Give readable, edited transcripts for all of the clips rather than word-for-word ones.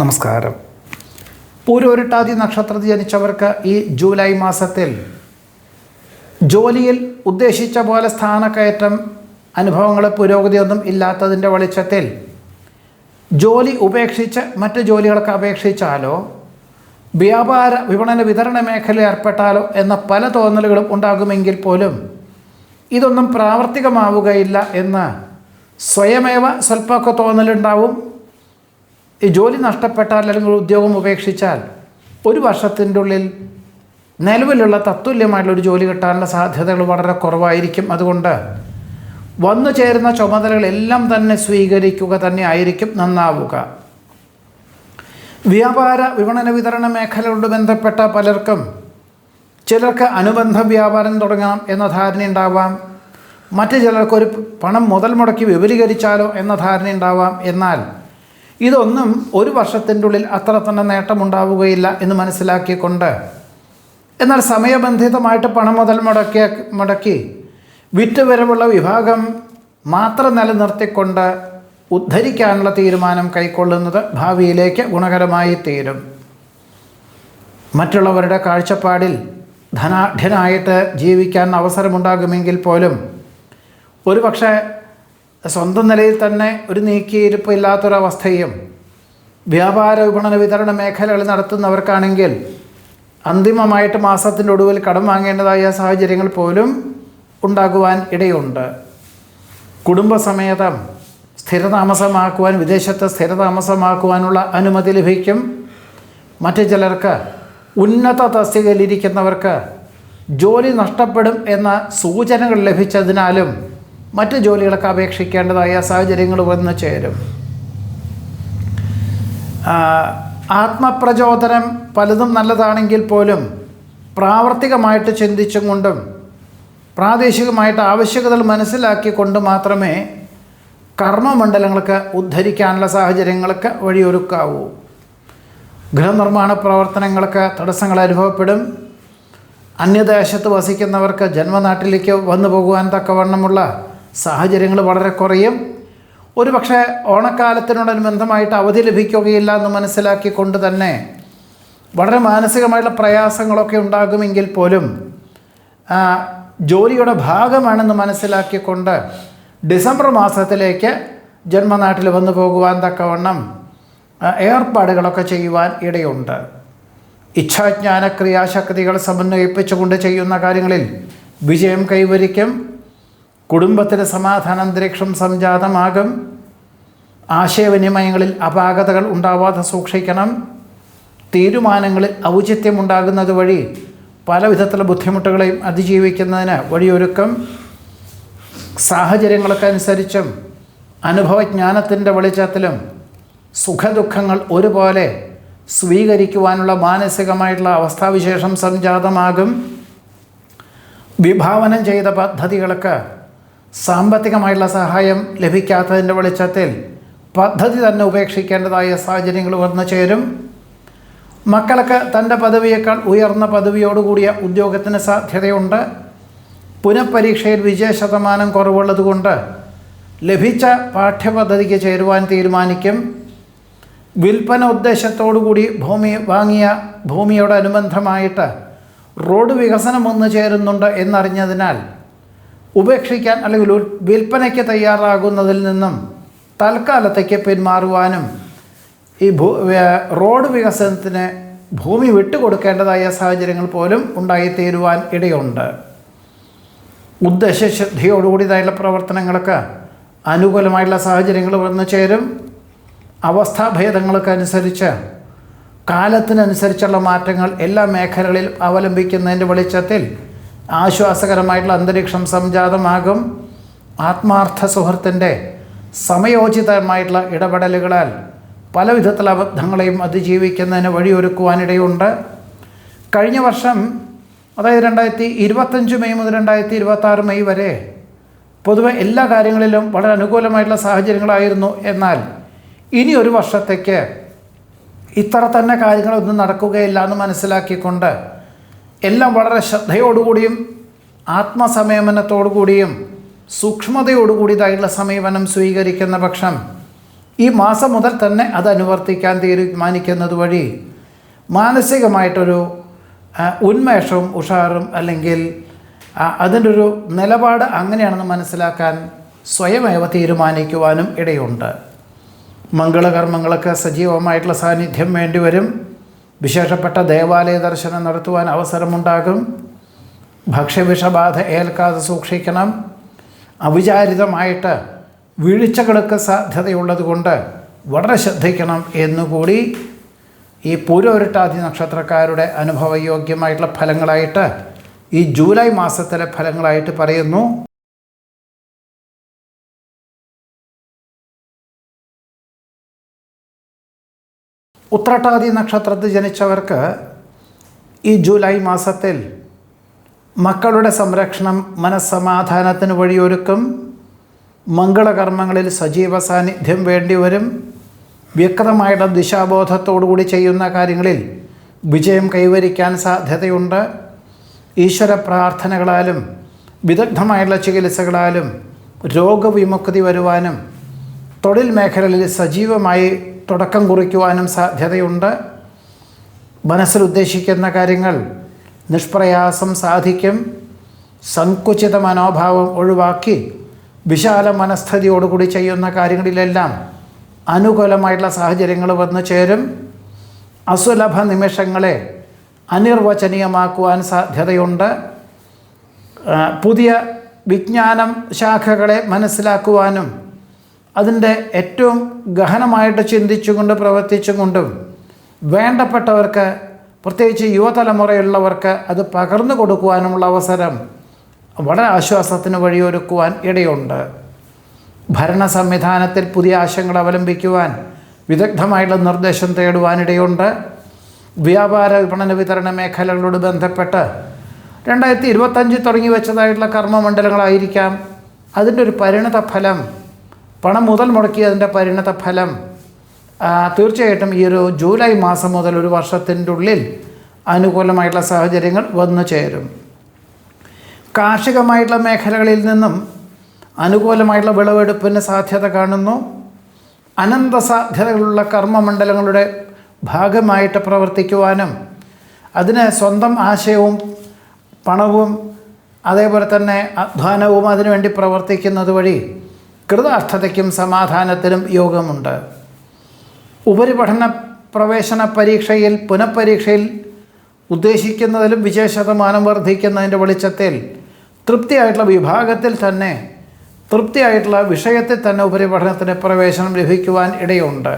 നമസ്കാരം. പൂരോരുട്ടാതി നക്ഷത്രത്തിൽ ജനിച്ചവർക്ക് ഈ ജൂലൈ മാസത്തിൽ ജോലിയിൽ ഉദ്ദേശിച്ച പോലെ സ്ഥാനക്കയറ്റം, അനുഭവങ്ങൾ, പുരോഗതിയൊന്നും ഇല്ലാത്തതിൻ്റെ വെളിച്ചത്തിൽ ജോലി ഉപേക്ഷിച്ച് മറ്റ് ജോലികൾക്ക് അപേക്ഷിച്ചാലോ വ്യാപാര വിപണന വിതരണ മേഖലയിൽ ഏർപ്പെട്ടാലോ എന്ന പല തോന്നലുകളും ഉണ്ടാകുമെങ്കിൽ പോലും ഇതൊന്നും പ്രാവർത്തികമാവുകയില്ല എന്ന് സ്വയമേവ സ്വല്പമൊക്കെ തോന്നലുണ്ടാവും. ഈ ജോലി നഷ്ടപ്പെട്ടാൽ അല്ലെങ്കിൽ ഉദ്യോഗം ഉപേക്ഷിച്ചാൽ ഒരു വർഷത്തിൻ്റെ ഉള്ളിൽ നിലവിലുള്ള തത്തുല്യമായിട്ടുള്ളൊരു ജോലി കിട്ടാനുള്ള സാധ്യതകൾ വളരെ കുറവായിരിക്കും. അതുകൊണ്ട് വന്നു ചേരുന്ന ചുമതലകളെല്ലാം തന്നെ സ്വീകരിക്കുക തന്നെ ആയിരിക്കും നന്നാവുക. വ്യാപാര വിപണന വിതരണ മേഖലയോട് ബന്ധപ്പെട്ട പലർക്കും, ചിലർക്ക് അനുബന്ധ വ്യാപാരം തുടങ്ങണം എന്ന ധാരണയുണ്ടാവാം. മറ്റു ചിലർക്കൊരു പണം മുതൽ മുടക്കി വിപുലീകരിച്ചാലോ എന്ന ധാരണയുണ്ടാവാം. എന്നാൽ ഇതൊന്നും ഒരു വർഷത്തിൻ്റെ ഉള്ളിൽ അത്ര തന്നെ നേട്ടമുണ്ടാവുകയില്ല എന്ന് മനസ്സിലാക്കിക്കൊണ്ട്, എന്നാൽ സമയബന്ധിതമായിട്ട് പണം മുതൽ മുടക്കി വിറ്റുവരവുള്ള വിഭാഗം മാത്രം നിലനിർത്തിക്കൊണ്ട് ഉദ്ധരിക്കാനുള്ള തീരുമാനം കൈക്കൊള്ളുന്നത് ഭാവിയിലേക്ക് ഗുണകരമായി തീരും. മറ്റുള്ളവരുടെ കാഴ്ചപ്പാടിൽ ധനാഢ്യനായിട്ട് ജീവിക്കാൻ അവസരമുണ്ടാകുമെങ്കിൽ പോലും ഒരുപക്ഷെ സ്വന്തം നിലയിൽ തന്നെ ഒരു നീക്കിയിരിപ്പ് ഇല്ലാത്തൊരവസ്ഥയും വ്യാപാര വിപണന വിതരണ മേഖലകൾ നടത്തുന്നവർക്കാണെങ്കിൽ അന്തിമമായിട്ട് മാസത്തിൻ്റെ ഒടുവിൽ കടം വാങ്ങേണ്ടതായ സാഹചര്യങ്ങൾ പോലും ഉണ്ടാകുവാൻ ഇടയുണ്ട്. കുടുംബസമേതം സ്ഥിരതാമസമാക്കുവാൻ, വിദേശത്ത് സ്ഥിരതാമസമാക്കുവാനുള്ള അനുമതി ലഭിക്കും. മറ്റു ചിലർക്ക് ഉന്നത തസ്തികയിലിരിക്കുന്നവർക്ക് ജോലി നഷ്ടപ്പെടും എന്ന സൂചനകൾ ലഭിച്ചതിനാലും മറ്റ് ജോലികളൊക്കെ അപേക്ഷിക്കേണ്ടതായ സാഹചര്യങ്ങൾ വന്നു ചേരും. ആത്മപ്രചോദനം പലതും നല്ലതാണെങ്കിൽ പോലും പ്രാവർത്തികമായിട്ട് ചിന്തിച്ചും കൊണ്ടും പ്രാദേശികമായിട്ട് ആവശ്യകതകൾ മനസ്സിലാക്കിക്കൊണ്ട് മാത്രമേ കർമ്മമണ്ഡലങ്ങൾക്ക് ഉദ്ധരിക്കാനുള്ള സാഹചര്യങ്ങൾക്ക് വഴിയൊരുക്കാവൂ. ഗൃഹനിർമ്മാണ പ്രവർത്തനങ്ങൾക്ക് തടസ്സങ്ങൾ അനുഭവപ്പെടും. അന്യദേശത്ത് വസിക്കുന്നവർക്ക് ജന്മനാട്ടിലേക്ക് വന്നു പോകുവാൻ തക്കവണ്ണമുള്ള സാഹചര്യങ്ങൾ വളരെ കുറയും. ഒരുപക്ഷെ ഓണക്കാലത്തിനോടനുബന്ധമായിട്ട് അവധി ലഭിക്കുകയില്ല എന്ന് മനസ്സിലാക്കിക്കൊണ്ട് തന്നെ വളരെ മാനസികമായിട്ടുള്ള പ്രയാസങ്ങളൊക്കെ ഉണ്ടാകുമെങ്കിൽ പോലും ജോലിയുടെ ഭാഗമാണെന്ന് മനസ്സിലാക്കിക്കൊണ്ട് ഡിസംബർ മാസത്തിലേക്ക് ജന്മനാട്ടിൽ വന്നു പോകുവാൻ തക്കവണ്ണം ഏർപ്പാടുകളൊക്കെ ചെയ്യുവാൻ ഇടയുണ്ട്. ഇച്ഛാജ്ഞാന ക്രിയാശക്തികൾ സമന്വയിപ്പിച്ചുകൊണ്ട് ചെയ്യുന്ന കാര്യങ്ങളിൽ വിജയം കൈവരിക്കും. കുടുംബത്തിന് സമാധാനാന്തരീക്ഷം സംജാതമാകും. ആശയവിനിമയങ്ങളിൽ അപാകതകൾ ഉണ്ടാവാതെ സൂക്ഷിക്കണം. തീരുമാനങ്ങളിൽ ഔചിത്യമുണ്ടാകുന്നത് വഴി പല വിധത്തിലുള്ള ബുദ്ധിമുട്ടുകളെയും അതിജീവിക്കുന്നതിന് വഴിയൊരുക്കും. സാഹചര്യങ്ങൾക്കനുസരിച്ചും അനുഭവജ്ഞാനത്തിൻ്റെ വെളിച്ചത്തിലും സുഖദുഃഖങ്ങൾ ഒരുപോലെ സ്വീകരിക്കുവാനുള്ള മാനസികമായിട്ടുള്ള അവസ്ഥാവിശേഷം സംജാതമാകും. വിഭാവനം ചെയ്ത പദ്ധതികൾക്ക് സാമ്പത്തികമായിട്ടുള്ള സഹായം ലഭിക്കാത്തതിൻ്റെ വെളിച്ചത്തിൽ പദ്ധതി തന്നെ ഉപേക്ഷിക്കേണ്ടതായ സാഹചര്യങ്ങൾ വന്നു ചേരും. മക്കൾക്ക് തൻ്റെ പദവിയേക്കാൾ ഉയർന്ന പദവിയോടുകൂടിയ ഉദ്യോഗത്തിന് സാധ്യതയുണ്ട്. പുനഃപരീക്ഷയിൽ വിജയശതമാനം കുറവുള്ളതുകൊണ്ട് ലഭിച്ച പാഠ്യപദ്ധതിക്ക് ചേരുവാൻ തീരുമാനിക്കും. വിൽപ്പന ഉദ്ദേശത്തോടുകൂടി ഭൂമി വാങ്ങിയ ഭൂമിയോടനുബന്ധമായിട്ട് റോഡ് വികസനം വന്നു ചേരുന്നുണ്ട് എന്നറിഞ്ഞതിനാൽ ഉപേക്ഷിക്കാൻ അല്ലെങ്കിൽ വിൽപ്പനയ്ക്ക് തയ്യാറാകുന്നതിൽ നിന്നും തൽക്കാലത്തേക്ക് പിന്മാറുവാനും ഈ റോഡ് വികസനത്തിന് ഭൂമി വിട്ടുകൊടുക്കേണ്ടതായ സാഹചര്യങ്ങൾ പോലും ഉണ്ടായിത്തീരുവാൻ ഇടയുണ്ട്. ഉദ്ദേശശുദ്ധിയോടുകൂടിയതായുള്ള പ്രവർത്തനങ്ങൾക്ക് അനുകൂലമായിട്ടുള്ള സാഹചര്യങ്ങൾ വന്നു ചേരും. അവസ്ഥാഭേദങ്ങൾക്കനുസരിച്ച് കാലത്തിനനുസരിച്ചുള്ള മാറ്റങ്ങൾ എല്ലാ മേഖലകളിലും അവലംബിക്കുന്നതിൻ്റെ വെളിച്ചത്തിൽ ആശ്വാസകരമായിട്ടുള്ള അന്തരീക്ഷം സംജാതമാകും. ആത്മാർത്ഥ സുഹൃത്തിൻ്റെ സമയോചിതമായിട്ടുള്ള ഇടപെടലുകളാൽ പല വിധത്തിലുള്ള അബദ്ധങ്ങളെയും അതിജീവിക്കുന്നതിന് വഴിയൊരുക്കുവാനിടയുണ്ട്. കഴിഞ്ഞ വർഷം, അതായത് 2025 മെയ് മുതൽ 2026 മെയ് വരെ പൊതുവെ എല്ലാ കാര്യങ്ങളിലും വളരെ അനുകൂലമായിട്ടുള്ള സാഹചര്യങ്ങളായിരുന്നു. എന്നാൽ ഇനി ഒരു വർഷത്തേക്ക് ഇത്ര തന്നെ കാര്യങ്ങളൊന്നും നടക്കുകയില്ല എന്ന് മനസ്സിലാക്കിക്കൊണ്ട് എല്ലാം വളരെ ശ്രദ്ധയോടുകൂടിയും ആത്മസംയമനത്തോടുകൂടിയും സൂക്ഷ്മതയോടുകൂടിയതായിട്ടുള്ള സമീപനം സ്വീകരിക്കുന്ന പക്ഷം ഈ മാസം മുതൽ തന്നെ അത് അനുവർത്തിക്കാൻ തീരുമാനിക്കുന്നത് വഴി മാനസികമായിട്ടൊരു ഉന്മേഷവും ഉഷാറും അല്ലെങ്കിൽ അതിൻ്റെ ഒരു നിലപാട് അങ്ങനെയാണെന്ന് മനസ്സിലാക്കാൻ സ്വയമേവ തീരുമാനിക്കുവാനും ഇടയുണ്ട്. മംഗളകർമ്മങ്ങൾക്ക് സജീവമായിട്ടുള്ള സാന്നിധ്യം വേണ്ടിവരും. വിശേഷപ്പെട്ട ദേവാലയ ദർശനം നടത്തുവാൻ അവസരമുണ്ടാകും. ഭക്ഷ്യവിഷബാധ ഏൽക്കാതെ സൂക്ഷിക്കണം. അവിചാരിതമായിട്ട് വീഴ്ചകൾക്ക് സാധ്യതയുള്ളത് കൊണ്ട് വളരെ ശ്രദ്ധിക്കണം എന്നുകൂടി ഈ പൂരോരുട്ടാതി നക്ഷത്രക്കാരുടെ അനുഭവയോഗ്യമായിട്ടുള്ള ഫലങ്ങളായിട്ട് ഈ ജൂലൈ മാസത്തിലെ ഫലങ്ങളായിട്ട് പറയുന്നു. ഉത്രട്ടാതി നക്ഷത്രത്തിൽ ജനിച്ചവർക്ക് ഈ ജൂലൈ മാസത്തിൽ മക്കളുടെ സംരക്ഷണം മനസ്സമാധാനത്തിന് വഴിയൊരുക്കും. മംഗളകർമ്മങ്ങളിൽ സജീവ സാന്നിധ്യം വേണ്ടിവരും. വ്യക്തമായിട്ട് ദിശാബോധത്തോടുകൂടി ചെയ്യുന്ന കാര്യങ്ങളിൽ വിജയം കൈവരിക്കാൻ സാധ്യതയുണ്ട്. ഈശ്വര പ്രാർത്ഥനകളാലും വിദഗ്ധമായുള്ള ചികിത്സകളാലും രോഗവിമുക്തി വരുവാനും തൊഴിൽ മേഖലകളിൽ സജീവമായി തുടക്കം കുറിക്കുവാനും സാധ്യതയുണ്ട്. മനസ്സിൽ ഉദ്ദേശിക്കുന്ന കാര്യങ്ങൾ നിഷ്പ്രയാസം സാധിക്കും. സങ്കുചിത മനോഭാവം ഒഴിവാക്കി വിശാല മനസ്ഥിതിയോടുകൂടി ചെയ്യുന്ന കാര്യങ്ങളിലെല്ലാം അനുകൂലമായിട്ടുള്ള സാഹചര്യങ്ങൾ വന്നു ചേരും. അസുലഭ നിമിഷങ്ങളെ അനിർവചനീയമാക്കുവാൻ സാധ്യതയുണ്ട്. പുതിയ വിജ്ഞാനം ശാഖകളെ മനസ്സിലാക്കുവാനും അതിൻ്റെ ഏറ്റവും ഗഹനമായിട്ട് ചിന്തിച്ചുകൊണ്ട് പ്രവർത്തിച്ചുകൊണ്ടും വേണ്ടപ്പെട്ടവർക്ക്, പ്രത്യേകിച്ച് യുവതലമുറയുള്ളവർക്ക് അത് പകർന്നു കൊടുക്കുവാനുമുള്ള അവസരം വളരെ ആശ്വാസത്തിന് വഴിയൊരുക്കുവാൻ ഇടയുണ്ട്. ഭരണ സംവിധാനത്തിൽ പുതിയ ആശയങ്ങൾ അവലംബിക്കുവാൻ വിദഗ്ധമായിട്ടുള്ള നിർദ്ദേശം തേടുവാനിടയുണ്ട്. വ്യാപാര വിപണന വിതരണ മേഖലകളോട് ബന്ധപ്പെട്ട് 2025 തുടങ്ങി വെച്ചതായിട്ടുള്ള കർമ്മമണ്ഡലങ്ങളായിരിക്കാം. അതിൻ്റെ ഒരു പരിണത ഫലം, പണം മുതൽ മുടക്കിയതിൻ്റെ പരിണത ഫലം തീർച്ചയായിട്ടും ഈ ഒരു ജൂലൈ മാസം മുതൽ ഒരു വർഷത്തിൻ്റെ ഉള്ളിൽ അനുകൂലമായിട്ടുള്ള സാഹചര്യങ്ങൾ വന്നു ചേരും. കാർഷികമായിട്ടുള്ള മേഖലകളിൽ നിന്നും അനുകൂലമായിട്ടുള്ള വിളവെടുപ്പിന് സാധ്യത കാണുന്നു. അനന്ത സാധ്യതകളുള്ള കർമ്മമണ്ഡലങ്ങളുടെ ഭാഗമായിട്ട് പ്രവർത്തിക്കുവാനും അതിന് സ്വന്തം ആശയവും പണവും അതേപോലെ തന്നെ അധ്വാനവും അതിനുവേണ്ടി പ്രവർത്തിക്കുന്നത് വഴി കൃതാർത്ഥതയ്ക്കും സമാധാനത്തിനും യോഗമുണ്ട്. ഉപരിപഠന പ്രവേശന പരീക്ഷയിൽ പുനഃപരീക്ഷയിൽ ഉദ്ദേശിക്കുന്നതിലും വിജയശതമാനം വർദ്ധിക്കുന്നതിൻ്റെ വെളിച്ചത്തിൽ തൃപ്തിയായിട്ടുള്ള വിഭാഗത്തിൽ തന്നെ, തൃപ്തിയായിട്ടുള്ള വിഷയത്തിൽ തന്നെ ഉപരിപഠനത്തിന് പ്രവേശനം ലഭിക്കുവാൻ ഇടയുണ്ട്.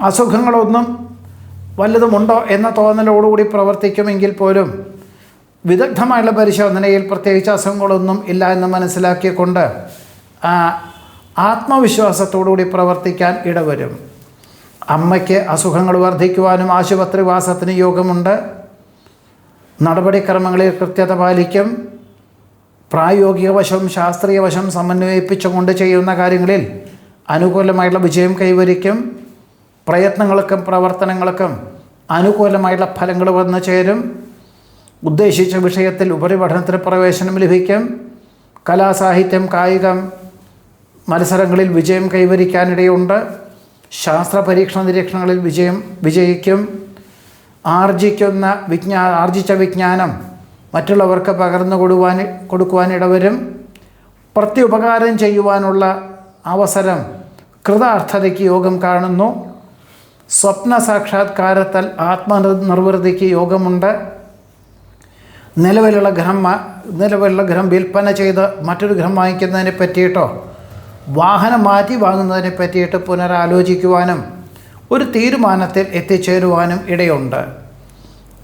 അസുഖങ്ങളൊന്നും വല്ലതുമുണ്ടോ എന്ന തോന്നലോടുകൂടി പ്രവർത്തിക്കുമെങ്കിൽ പോലും വിദഗ്ധമായുള്ള പരിശോധനയിൽ പ്രത്യേകിച്ച് അസുഖങ്ങളൊന്നും ഇല്ല എന്ന് മനസ്സിലാക്കിക്കൊണ്ട് ആത്മവിശ്വാസത്തോടുകൂടി പ്രവർത്തിക്കാൻ ഇടവരും. അമ്മയ്ക്ക് അസുഖങ്ങൾ വർദ്ധിക്കുവാനും ആശുപത്രിവാസത്തിന് യോഗമുണ്ട്. നടപടിക്രമങ്ങളിൽ കൃത്യത പാലിക്കും. പ്രായോഗിക വശം ശാസ്ത്രീയ വശം സമന്വയിപ്പിച്ചുകൊണ്ട് ചെയ്യുന്ന കാര്യങ്ങളിൽ അനുകൂലമായിട്ടുള്ള വിജയം കൈവരിക്കും. പ്രയത്നങ്ങൾക്കും പ്രവർത്തനങ്ങൾക്കും അനുകൂലമായിട്ടുള്ള ഫലങ്ങൾ വന്നു ചേരും. ഉദ്ദേശിച്ച വിഷയത്തിൽ ഉപരിപഠനത്തിന് പ്രവേശനം ലഭിക്കും. കലാസാഹിത്യം കായികം മത്സരങ്ങളിൽ വിജയം കൈവരിക്കാനിടയുണ്ട്. ശാസ്ത്ര പരീക്ഷണ നിരീക്ഷണങ്ങളിൽ വിജയിക്കും. ആർജിച്ച വിജ്ഞാനം മറ്റുള്ളവർക്ക് പകർന്നു കൊടുക്കുവാൻ ഇടവരും. പ്രത്യുപകാരം ചെയ്യുവാനുള്ള അവസരം കൃതാർത്ഥതയ്ക്ക് യോഗം കാണുന്നു. സ്വപ്ന സാക്ഷാത്കാരത്താൽ ആത്മനിർവൃതിക്ക് യോഗമുണ്ട്. നിലവിലുള്ള ഗ്രഹം വിൽപ്പന ചെയ്ത് മറ്റൊരു ഗ്രഹം വാങ്ങിക്കുന്നതിനെ പറ്റിയിട്ടോ വാഹനം മാറ്റി വാങ്ങുന്നതിനെ പറ്റിയിട്ട് പുനരാലോചിക്കുവാനും ഒരു തീരുമാനത്തിൽ എത്തിച്ചേരുവാനും ഇടയുണ്ട്.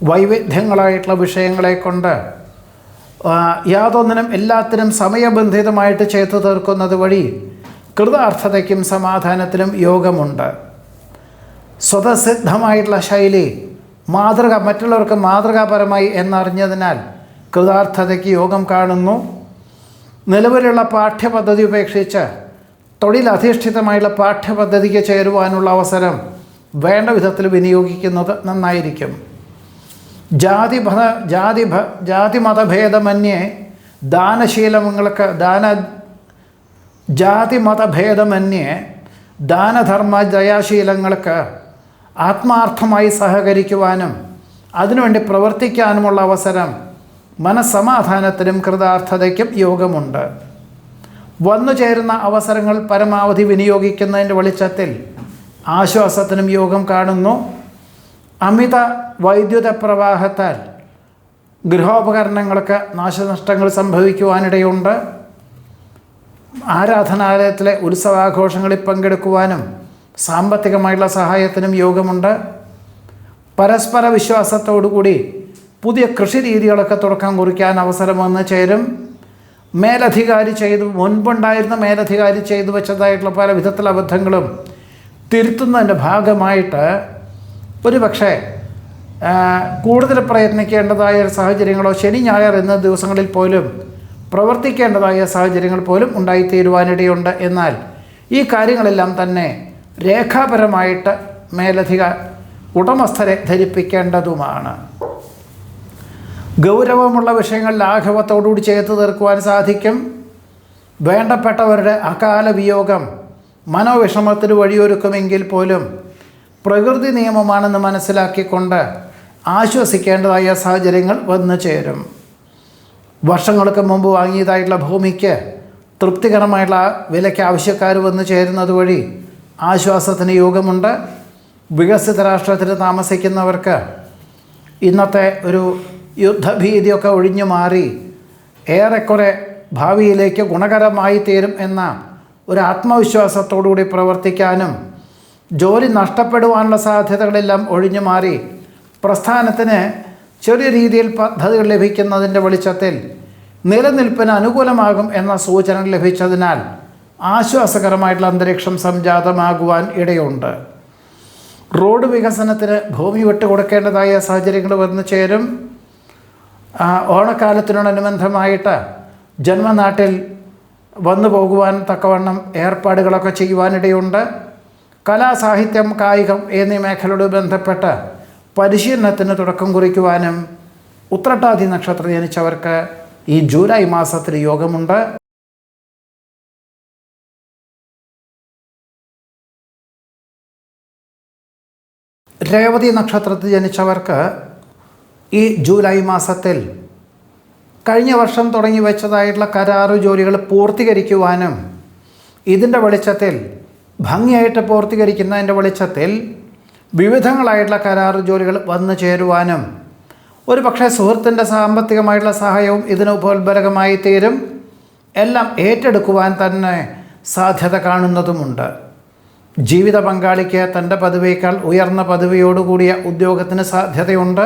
വൈവിധ്യങ്ങളായിട്ടുള്ള വിഷയങ്ങളെ കൊണ്ട് യാതൊന്നിനും എല്ലാത്തിനും സമയബന്ധിതമായിട്ട് ചെയ്തു തീർക്കുന്നത് വഴി കൃതാർത്ഥതയ്ക്കും സമാധാനത്തിനും യോഗമുണ്ട്. സ്വതസിദ്ധമായിട്ടുള്ള ശൈലി മറ്റുള്ളവർക്ക് മാതൃകാപരമായി എന്നറിഞ്ഞതിനാൽ കൃതാർത്ഥതയ്ക്ക് യോഗം കാണുന്നു. നിലവിലുള്ള പാഠ്യപദ്ധതി ഉപേക്ഷിച്ച് തൊഴിലധിഷ്ഠിതമായുള്ള പാഠ്യപദ്ധതിക്ക് ചേരുവാനുള്ള അവസരം വേണ്ട വിധത്തിൽ വിനിയോഗിക്കുന്നത് നന്നായിരിക്കും. ജാതിമതഭേദമന്യേ ജാതിമതഭേദമന്യേ ദാനധർമ്മ ദയാശീലങ്ങൾക്ക് ആത്മാർത്ഥമായി സഹകരിക്കുവാനും അതിനുവേണ്ടി പ്രവർത്തിക്കാനുമുള്ള അവസരം മനസ്സമാധാനത്തിനും കൃതാർത്ഥതയ്ക്കും യോഗമുണ്ട്. വന്നു ചേരുന്ന അവസരങ്ങൾ പരമാവധി വിനിയോഗിക്കുന്നതിൻ്റെ വെളിച്ചത്തിൽ ആശ്വാസത്തിനും യോഗം കാണുന്നു. അമിത വൈദ്യുത പ്രവാഹത്താൽ ഗൃഹോപകരണങ്ങൾക്ക് നാശനഷ്ടങ്ങൾ സംഭവിക്കുവാനിടയുണ്ട്. ആരാധനാലയത്തിലെ ഉത്സവാഘോഷങ്ങളിൽ പങ്കെടുക്കുവാനും സാമ്പത്തികമായുള്ള സഹായത്തിനും യോഗമുണ്ട്. പരസ്പര വിശ്വാസത്തോടുകൂടി പുതിയ കൃഷി രീതികളൊക്കെ തുടക്കം കുറിക്കാൻ അവസരം വന്ന് ചേരും. മുൻപുണ്ടായിരുന്ന മേലധികാരി ചെയ്തു വെച്ചതായിട്ടുള്ള പല വിധത്തിലുള്ള അബദ്ധങ്ങളും തിരുത്തുന്നതിൻ്റെ ഭാഗമായിട്ട് ഒരു പക്ഷേ കൂടുതൽ പ്രയത്നിക്കേണ്ടതായ സാഹചര്യങ്ങളോ ശനി ഞായർ എന്ന ദിവസങ്ങളിൽ പോലും പ്രവർത്തിക്കേണ്ടതായ സാഹചര്യങ്ങൾ പോലും ഉണ്ടായിത്തീരുവാനിടയുണ്ട്. എന്നാൽ ഈ കാര്യങ്ങളെല്ലാം തന്നെ രേഖാപരമായിട്ട് ഉടമസ്ഥരെ ധരിപ്പിക്കേണ്ടതുമാണ്. ഗൗരവമുള്ള വിഷയങ്ങൾ ലാഘവത്തോടുകൂടി ചേർത്ത് തീർക്കുവാൻ സാധിക്കും. വേണ്ടപ്പെട്ടവരുടെ അകാല വിയോഗം മനോവിഷമത്തിന് വഴിയൊരുക്കുമെങ്കിൽ പോലും പ്രകൃതി നിയമമാണെന്ന് മനസ്സിലാക്കിക്കൊണ്ട് ആശ്വസിക്കേണ്ടതായ സാഹചര്യങ്ങൾ വന്നു ചേരും. വർഷങ്ങൾക്ക് മുമ്പ് വാങ്ങിയതായിട്ടുള്ള ഭൂമിക്ക് തൃപ്തികരമായിട്ടുള്ള വിലയ്ക്ക് ആവശ്യക്കാർ വന്നു ചേരുന്നത് വഴി ആശ്വാസത്തിന് യോഗമുണ്ട്. വികസിത രാഷ്ട്രത്തിൽ താമസിക്കുന്നവർക്ക് ഇന്നത്തെ ഒരു യുദ്ധഭീതിയൊക്കെ ഒഴിഞ്ഞു മാറി ഏറെക്കുറെ ഭാവിയിലേക്ക് ഗുണകരമായി തീരും എന്ന ഒരു ആത്മവിശ്വാസത്തോടുകൂടി പ്രവർത്തിക്കാനും ജോലി നഷ്ടപ്പെടുവാനുള്ള സാധ്യതകളെല്ലാം ഒഴിഞ്ഞു മാറി പ്രസ്ഥാനത്തിന് ചെറിയ രീതിയിൽ പദ്ധതികൾ ലഭിക്കുന്നതിൻ്റെ വെളിച്ചത്തിൽ നിലനിൽപ്പിന് അനുകൂലമാകും എന്ന സൂചന ലഭിച്ചതിനാൽ ആശ്വാസകരമായിട്ടുള്ള അന്തരീക്ഷം സംജാതമാകുവാൻ ഇടയുണ്ട്. റോഡ് വികസനത്തിന് ഭൂമി വിട്ടുകൊടുക്കേണ്ടതായ സാഹചര്യങ്ങൾ വന്നു ചേരും. ഓണക്കാലത്തിനോടനുബന്ധമായിട്ട് ജന്മനാട്ടിൽ വന്നു പോകുവാൻ തക്കവണ്ണം ഏർപ്പാടുകളൊക്കെ ചെയ്യുവാനിടയുണ്ട്. കലാ, സാഹിത്യം, കായികം എന്നീ മേഖലയോട് ബന്ധപ്പെട്ട് പരിശീലനത്തിന് തുടക്കം കുറിക്കുവാനും ഉത്രട്ടാതി നക്ഷത്രം ജനിച്ചവർക്ക് ഈ ജൂലൈ മാസത്തിൽ യോഗമുണ്ട്. രേവതി നക്ഷത്രത്തിൽ ജനിച്ചവർക്ക് ഈ ജൂലൈ മാസത്തിൽ കഴിഞ്ഞ വർഷം തുടങ്ങി വെച്ചതായിട്ടുള്ള കരാറ് ജോലികൾ പൂർത്തീകരിക്കുവാനും ഇതിൻ്റെ വെളിച്ചത്തിൽ ഭംഗിയായിട്ട് പൂർത്തീകരിക്കുന്നതിൻ്റെ വെളിച്ചത്തിൽ വിവിധങ്ങളായിട്ടുള്ള കരാറ് ജോലികൾ വന്നു ചേരുവാനും ഒരു പക്ഷേ സുഹൃത്തിൻ്റെ സാമ്പത്തികമായിട്ടുള്ള സഹായവും ഇതിന് ഉപോത്ബലകമായി തീരും. എല്ലാം ഏറ്റെടുക്കുവാൻ തന്നെ സാധ്യത കാണുന്നതുമുണ്ട്. ജീവിത പങ്കാളിക്ക് തൻ്റെ പദവിയേക്കാൾ ഉയർന്ന പദവിയോടുകൂടിയ ഉദ്യോഗത്തിന് സാധ്യതയുണ്ട്.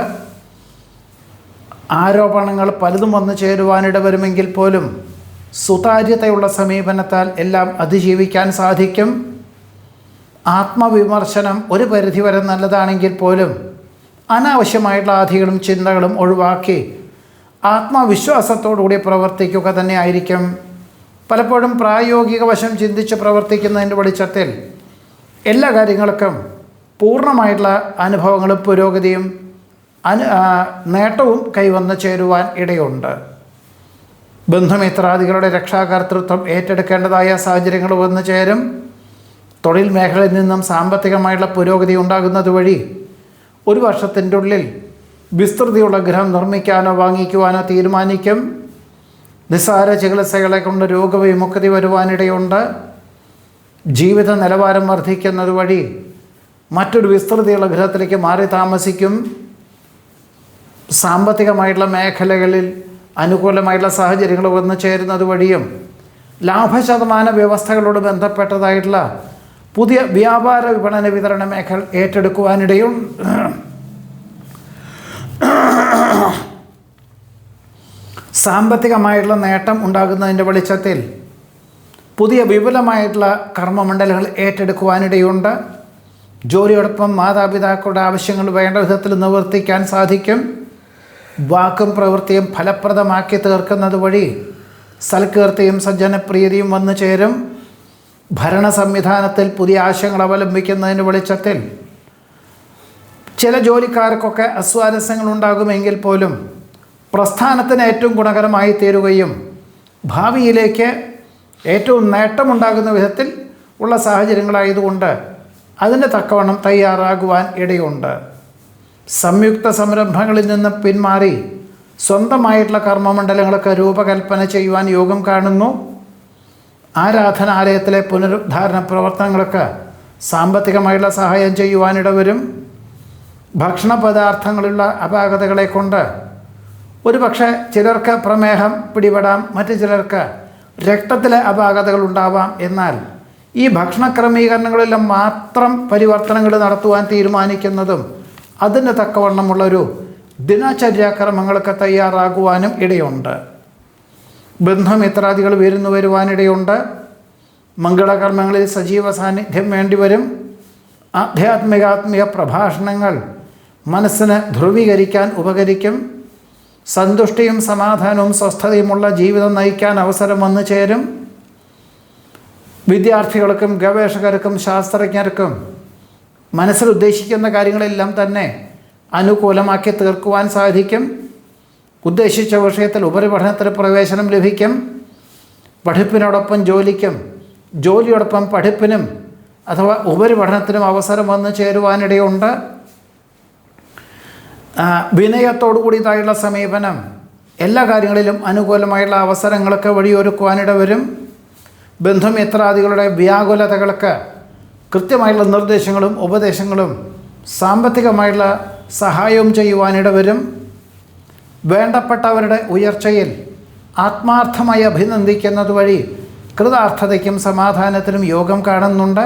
ആരോപണങ്ങൾ പലതും വന്നു ചേരുവാനിട വരുമെങ്കിൽ പോലും സുതാര്യതയുള്ള സമീപനത്താൽ എല്ലാം അതിജീവിക്കാൻ സാധിക്കും. ആത്മവിമർശനം ഒരു പരിധിവരെ നല്ലതാണെങ്കിൽ പോലും അനാവശ്യമായിട്ടുള്ള ആധികളും ചിന്തകളും ഒഴിവാക്കി ആത്മവിശ്വാസത്തോടുകൂടി പ്രവർത്തിക്കുക തന്നെ ആയിരിക്കും. പലപ്പോഴും പ്രായോഗിക വശം ചിന്തിച്ച് പ്രവർത്തിക്കുന്നതിൻ്റെ വെളിച്ചത്തിൽ എല്ലാ കാര്യങ്ങൾക്കും പൂർണ്ണമായിട്ടുള്ള അനുഭവങ്ങളും പുരോഗതിയും നേട്ടവും കൈവന്നു ചേരുവാൻ ഇടയുണ്ട്. ബന്ധുമിത്രാദികളുടെ രക്ഷാകർതൃത്വം ഏറ്റെടുക്കേണ്ടതായ സാഹചര്യങ്ങൾ വന്നു ചേരും. തൊഴിൽ മേഖലയിൽ നിന്നും സാമ്പത്തികമായിട്ടുള്ള പുരോഗതി ഉണ്ടാകുന്നത് വഴി ഒരു വർഷത്തിൻ്റെ ഉള്ളിൽ വിസ്തൃതിയുള്ള ഗൃഹം നിർമ്മിക്കാനോ വാങ്ങിക്കുവാനോ തീരുമാനിക്കും. നിസ്സാര ചികിത്സകളെ കൊണ്ട് രോഗവിമുക്തി വരുവാനിടയുണ്ട്. ജീവിത നിലവാരം വർദ്ധിക്കുന്നത് വഴി മറ്റൊരു വിസ്തൃതിയുള്ള ഗൃഹത്തിലേക്ക് മാറി താമസിക്കും. സാമ്പത്തികമായിട്ടുള്ള മേഖലകളിൽ അനുകൂലമായിട്ടുള്ള സാഹചര്യങ്ങൾ വന്നു ചേരുന്നത് വഴിയും ലാഭശതമാന വ്യവസ്ഥകളോട് ബന്ധപ്പെട്ടതായിട്ടുള്ള പുതിയ വ്യാപാര വിപണന വിതരണ മേഖല ഏറ്റെടുക്കുവാനിടയും സാമ്പത്തികമായിട്ടുള്ള നേട്ടം ഉണ്ടാകുന്നതിൻ്റെ വെളിച്ചത്തിൽ പുതിയ വിപുലമായിട്ടുള്ള കർമ്മമണ്ഡലങ്ങൾ ഏറ്റെടുക്കുവാനിടയുണ്ട്. ജോലിയോടൊപ്പം മാതാപിതാക്കളുടെ ആവശ്യങ്ങൾ വേണ്ട വിധത്തിൽ നിവർത്തിക്കാൻ സാധിക്കും. വാക്കും പ്രവൃത്തിയും ഫലപ്രദമാക്കി തീർക്കുന്നത് വഴി സൽകീർത്തിയും സജ്ജനപ്രീതിയും വന്നു ചേരും. ഭരണ സംവിധാനത്തിൽ പുതിയ ആശയങ്ങൾ അവലംബിക്കുന്നതിന് വെളിച്ചത്തിൽ ചില ജോലിക്കാർക്കൊക്കെ അസ്വാരസ്യങ്ങൾ ഉണ്ടാകുമെങ്കിൽ പോലും പ്രസ്ഥാനത്തിന് ഏറ്റവും ഗുണകരമായി തീരുകയും ഭാവിയിലേക്ക് ഏറ്റവും നേട്ടമുണ്ടാകുന്ന വിധത്തിൽ ഉള്ള സാഹചര്യങ്ങളായതുകൊണ്ട് അതിന് തക്കവണ്ണം തയ്യാറാകുവാൻ ഇടയുണ്ട്. സംയുക്ത സംരംഭങ്ങളിൽ നിന്ന് പിന്മാറി സ്വന്തമായിട്ടുള്ള കർമ്മമണ്ഡലങ്ങളൊക്കെ രൂപകൽപ്പന ചെയ്യുവാൻ യോഗം കാണുന്നു. ആരാധനാലയത്തിലെ പുനരുദ്ധാരണ പ്രവർത്തനങ്ങൾക്ക് സാമ്പത്തികമായുള്ള സഹായം ചെയ്യുവാനിടവരും. ഭക്ഷണ പദാർത്ഥങ്ങളുള്ള അപാകതകളെ കൊണ്ട് ഒരുപക്ഷെ ചിലർക്ക് പ്രമേഹം പിടിപെടാം, മറ്റു ചിലർക്ക് രക്തത്തിലെ അപാകതകൾ ഉണ്ടാവാം. എന്നാൽ ഈ ഭക്ഷണ ക്രമീകരണങ്ങളിലും മാത്രം പരിവർത്തനങ്ങൾ നടത്തുവാൻ തീരുമാനിക്കുന്നതും അതിന് തക്കവണ്ണമുള്ളൊരു ദിനചര്യാക്രമങ്ങൾക്ക് തയ്യാറാകുവാനും ഇടയുണ്ട്. ബന്ധുമിത്രാദികൾ വരുവാനിടയുണ്ട്. മംഗളകർമ്മങ്ങളിൽ സജീവ സാന്നിധ്യം വേണ്ടിവരും. ആധ്യാത്മിക പ്രഭാഷണങ്ങൾ മനസ്സിന് ധ്രുവീകരിക്കാൻ ഉപകരിക്കും. സന്തുഷ്ടിയും സമാധാനവും സ്വസ്ഥതയുമുള്ള ജീവിതം നയിക്കാൻ അവസരം വന്നു ചേരും. വിദ്യാർത്ഥികൾക്കും ഗവേഷകർക്കും ശാസ്ത്രജ്ഞർക്കും മനസ്സിൽ ഉദ്ദേശിക്കുന്ന കാര്യങ്ങളെല്ലാം തന്നെ അനുകൂലമാക്കി തീർക്കുവാൻ സാധിക്കും. ഉദ്ദേശിച്ച വിഷയത്തിൽ ഉപരിപഠനത്തിന് പ്രവേശനം ലഭിക്കും. പഠിപ്പിനോടൊപ്പം ജോലിക്കും ജോലിയോടൊപ്പം പഠിപ്പിനും അഥവാ ഉപരിപഠനത്തിനും അവസരം വന്നു ചേരുവാനിടയുണ്ട്. വിനയത്തോടു കൂടിയതായുള്ള സമീപനം എല്ലാ കാര്യങ്ങളിലും അനുകൂലമായുള്ള അവസരങ്ങൾക്ക് വഴിയൊരുക്കുവാനിട വരും. ബന്ധുമിത്രാദികളുടെ വ്യാകുലതകൾക്ക് കൃത്യമായുള്ള നിർദ്ദേശങ്ങളും ഉപദേശങ്ങളും സാമ്പത്തികമായുള്ള സഹായവും ചെയ്യുവാനിട വരും. വേണ്ടപ്പെട്ടവരുടെ ഉയർച്ചയിൽ ആത്മാർത്ഥമായി അഭിനന്ദിക്കുന്നത് വഴി കൃതാർത്ഥതയ്ക്കും സമാധാനത്തിനും യോഗം കാണുന്നുണ്ട്.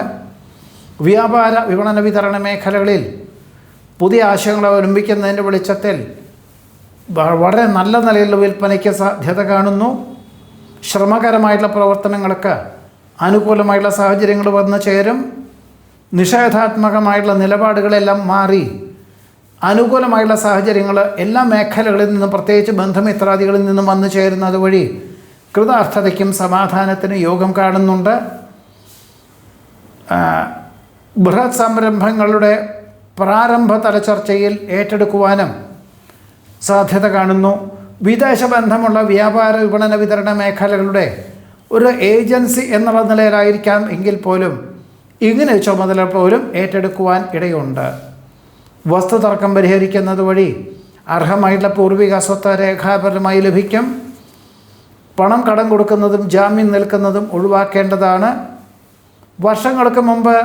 വ്യാപാര വിപണന വിതരണ മേഖലകളിൽ പുതിയ ആശയങ്ങൾ അവലംബിക്കുന്നതിൻ്റെ വെളിച്ചത്തിൽ വളരെ നല്ല നിലയിലുള്ള വിൽപ്പനയ്ക്ക് സാധ്യത കാണുന്നു. ശ്രമകരമായിട്ടുള്ള പ്രവർത്തനങ്ങൾക്ക് അനുകൂലമായിട്ടുള്ള സാഹചര്യങ്ങൾ വന്നു ചേരും. നിഷേധാത്മകമായിട്ടുള്ള നിലപാടുകളെല്ലാം മാറി അനുകൂലമായുള്ള സാഹചര്യങ്ങൾ എല്ലാ മേഖലകളിൽ നിന്നും പ്രത്യേകിച്ച് ബന്ധുമിത്രാദികളിൽ നിന്നും വന്നു ചേരുന്നത് വഴി കൃതാർത്ഥതയ്ക്കും സമാധാനത്തിനും യോഗം കാണുന്നുണ്ട്. ബൃഹത് സംരംഭങ്ങളുടെ പ്രാരംഭ തലചർച്ചയിൽ ഏറ്റെടുക്കുവാനും സാധ്യത കാണുന്നു. വിദേശ ബന്ധമുള്ള വ്യാപാര വിപണന വിതരണ മേഖലകളുടെ ഒരു ഏജൻസി എന്നുള്ള നിലയിലായിരിക്കാം എങ്കിൽ പോലും ഇങ്ങനെ ചുമതല പോലും ഏറ്റെടുക്കുവാൻ ഇടയുണ്ട്. വസ്തുതർക്കം പരിഹരിക്കുന്നത് വഴി അർഹമായിട്ടുള്ള പൂർവിക സ്വത്ത് രേഖാപരമായി ലഭിക്കും. പണം കടം കൊടുക്കുന്നതും ജാമ്യം നിൽക്കുന്നതും ഒഴിവാക്കേണ്ടതാണ്. വർഷങ്ങൾക്ക് മുമ്പ്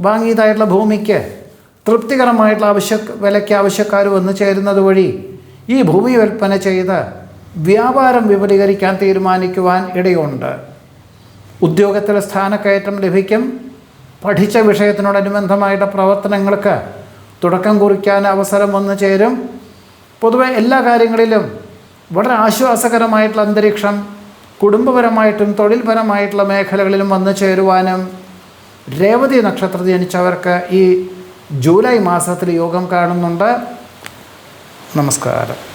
വാങ്ങിയതായിട്ടുള്ള ഭൂമിക്ക് തൃപ്തികരമായിട്ടുള്ള വിലയ്ക്ക് ആവശ്യക്കാർ വന്നു ചേരുന്നത് വഴി ഈ ഭൂമി വിൽപ്പന ചെയ്ത് വ്യാപാരം വിപുലീകരിക്കാൻ തീരുമാനിക്കുവാൻ ഇടയുണ്ട്. ഉദ്യോഗത്തിൽ സ്ഥാനക്കയറ്റം ലഭിക്കും. പഠിച്ച വിഷയത്തിനോടനുബന്ധമായിട്ട് പ്രവർത്തനങ്ങൾക്ക് തുടക്കം കുറിക്കാൻ അവസരം വന്നു ചേരും. പൊതുവെ എല്ലാ കാര്യങ്ങളിലും വളരെ ആശ്വാസകരമായിട്ടുള്ള അന്തരീക്ഷം കുടുംബപരമായിട്ടും തൊഴിൽപരമായിട്ടുള്ള മേഖലകളിലും വന്നു ചേരുവാനും രേവതി നക്ഷത്രത്തിൽ ജനിച്ചവർക്ക് ഈ ജൂലൈ മാസത്തിൽ യോഗം കാണുന്നുണ്ട്. നമസ്കാരം.